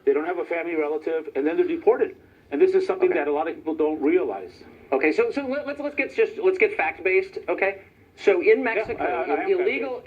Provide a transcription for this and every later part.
they don't have a family relative, and then they're deported. And this is something that a lot of people don't realize. Okay, so let's get fact based. Okay, so in Mexico,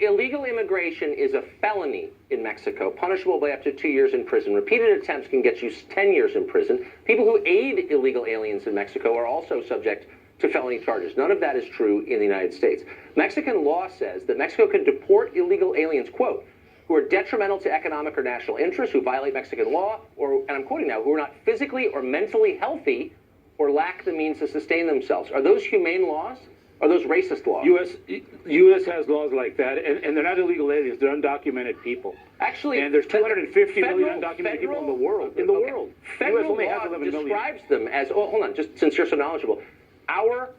illegal immigration is a felony in Mexico, punishable by up to 2 years in prison. Repeated attempts can get you 10 years in prison. People who aid illegal aliens in Mexico are also subject to felony charges. None of that is true in the United States. Mexican law says that Mexico can deport illegal aliens, quote, who are detrimental to economic or national interests, who violate Mexican law, or, and I'm quoting now, who are not physically or mentally healthy or lack the means to sustain themselves. Are those humane laws? Are those racist laws? U.S. has laws like that, and they're not illegal aliens. They're undocumented people. Actually, and there's 250 million undocumented people in the world. Federal law describes them as, oh, hold on, just since you're so knowledgeable, our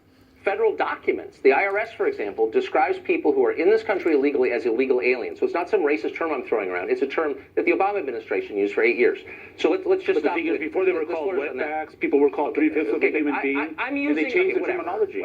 federal documents, the IRS, for example, describes people who are in this country illegally as illegal aliens. So it's not some racist term I'm throwing around. It's a term that the Obama administration used for 8 years. So let's just stop. Before they were called wetbacks, people were called three-fifths of a human being. I'm using, and they changed the terminology.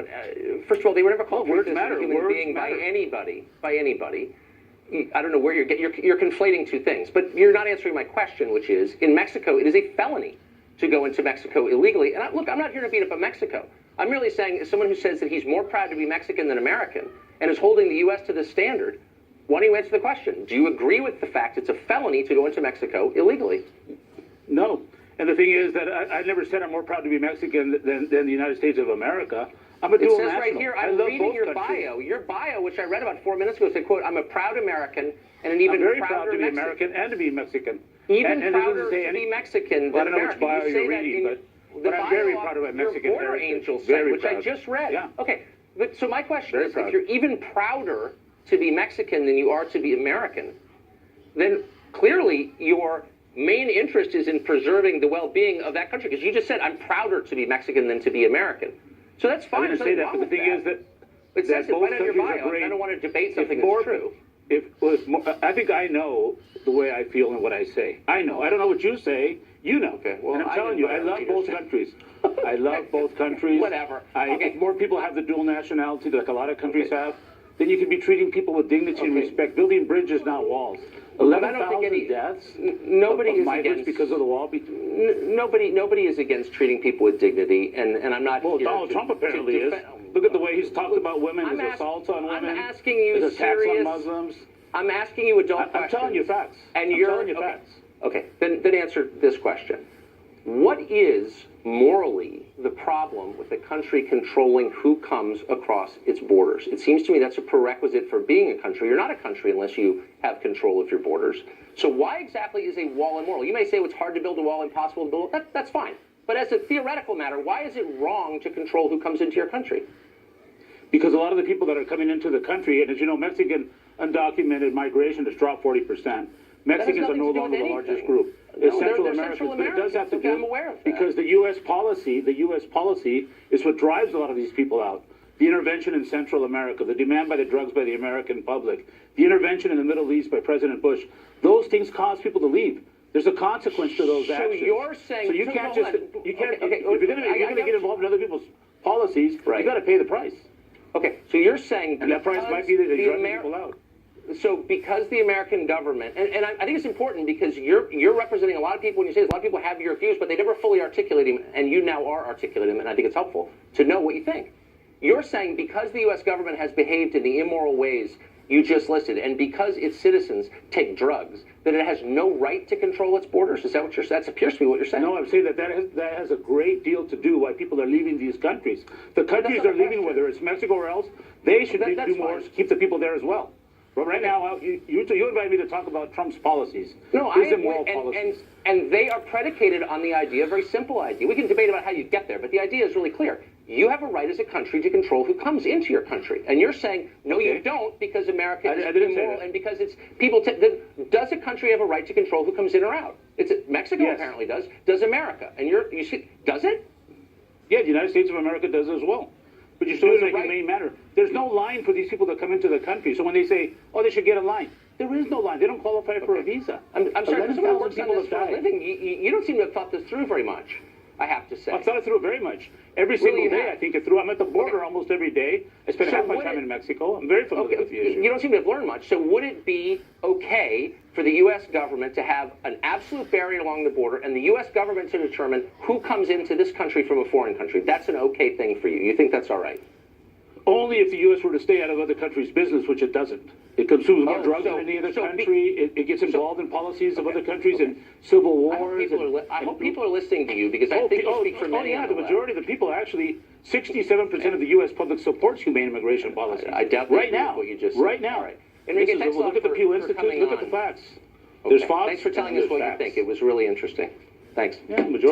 First of all, they were never called words matter. Human being by anybody. I don't know where you're conflating two things, but you're not answering my question, which is, in Mexico, it is a felony to go into Mexico illegally. And look, I'm not here to beat up on Mexico. I'm merely saying, as someone who says that he's more proud to be Mexican than American and is holding the U.S. to this standard, why don't you answer the question? Do you agree with the fact it's a felony to go into Mexico illegally? No. And the thing is that I never said I'm more proud to be Mexican than the United States of America. I'm a dual national. It says right here, I'm reading your bio. Your bio, which I read about 4 minutes ago, said, quote, I'm a proud American and an even prouder Mexican. I'm very proud to be American and to be Mexican. Even prouder to be Mexican than American. I don't know which bio you're reading, but I'm very proud of my Mexican your Border heritage. Angel site, which I just read. Yeah. Okay, but so my question is, if you're even prouder to be Mexican than you are to be American, then clearly your main interest is in preserving the well-being of that country, because you just said, I'm prouder to be Mexican than to be American. So that's fine. I didn't say that, but the thing is that it says it right on your bio. I don't want to debate something that's true. I think I know the way I feel and what I say. I know. I don't know what you say. You know. Okay. Well, and I'm telling you, I love both countries. I love both countries. Whatever. If more people have the dual nationality, like a lot of countries have, then you can be treating people with dignity and respect, building bridges, not walls. 11,000 deaths. Nobody is against because of the wall. Nobody is against treating people with dignity, and I'm not. Well, Donald Trump apparently is. Look at the way he's talked about women, his assaults on women, I'm asking you his attacks on Muslims. I'm asking you adult questions. I'm telling you facts. And I'm telling you facts. Okay, then answer this question. What is morally the problem with the country controlling who comes across its borders? It seems to me that's a prerequisite for being a country. You're not a country unless you have control of your borders. So why exactly is a wall immoral? You may say it's hard to build a wall, impossible to build. That's fine. But as a theoretical matter, why is it wrong to control who comes into your country? Because a lot of the people that are coming into the country, and as you know, Mexican undocumented migration has dropped 40%. Mexicans are no longer the largest group. It's Central America, but it does have to do, I'm aware of that. because the U.S. policy is what drives a lot of these people out. The intervention in Central America, the demand by the drugs by the American public, the intervention in the Middle East by President Bush, those things cause people to leave. There's a consequence to those actions. So you're saying... So you can't just... You can't, if you're going to get involved in other people's policies, you got to pay the price. Okay, so you're saying... And that price might be that they drive people out. So because the American government, and I think it's important because you're representing a lot of people when you say this, a lot of people have your views, but they never fully articulate them, and you now are articulating them, and I think it's helpful to know what you think. You're saying because the U.S. government has behaved in the immoral ways you just listed, and because its citizens take drugs, that it has no right to control its borders? Is that what you're saying? That appears to be what you're saying. No, I'm saying that has a great deal to do why people are leaving these countries. The countries they're leaving, whether it's Mexico or else, they should do more to keep the people there as well. But right now, you invited me to talk about Trump's policies. No, and they are predicated on the idea, a very simple idea. We can debate about how you get there, but the idea is really clear. You have a right as a country to control who comes into your country. And you're saying, no, you don't, because America is immoral, and because it's people... does a country have a right to control who comes in or out? Mexico apparently does. Does America? And you see, does it? Yeah, the United States of America does as well. But you still do it in a humane manner. There's no line for these people that come into the country. So when they say, oh, they should get a line, there is no line. They don't qualify for a visa. I'm sorry, someone who works on this for a living, you don't seem to have thought this through very much. I have to say. I thought it through very much. Every single you day, have? I think it through. I'm at the border almost every day. I spend So half my would time it- in Mexico. I'm very familiar with the issue. You don't seem to have learned much. So would it be okay for the U.S. government to have an absolute barrier along the border and the U.S. government to determine who comes into this country from a foreign country? That's an okay thing for you. You think that's all right? Only if the U.S. were to stay out of other countries' business, which it doesn't. It consumes more Oh, drugs so- than any other so country. It gets involved in policies of other countries and civil I hope wars. people are listening to you because I think you speak for many yeah, on the the left. majority of the people actually, 67% of the U.S. public supports humane immigration policies. I definitely right agree with now. what you just said. Right now. All right. Enrique, thanks a lot look at the for- Pew for Institute. coming Look at on. the facts. Okay. There's facts. Thanks for telling and us what there's you facts. think. It was really interesting. Thanks. Yeah, the majority.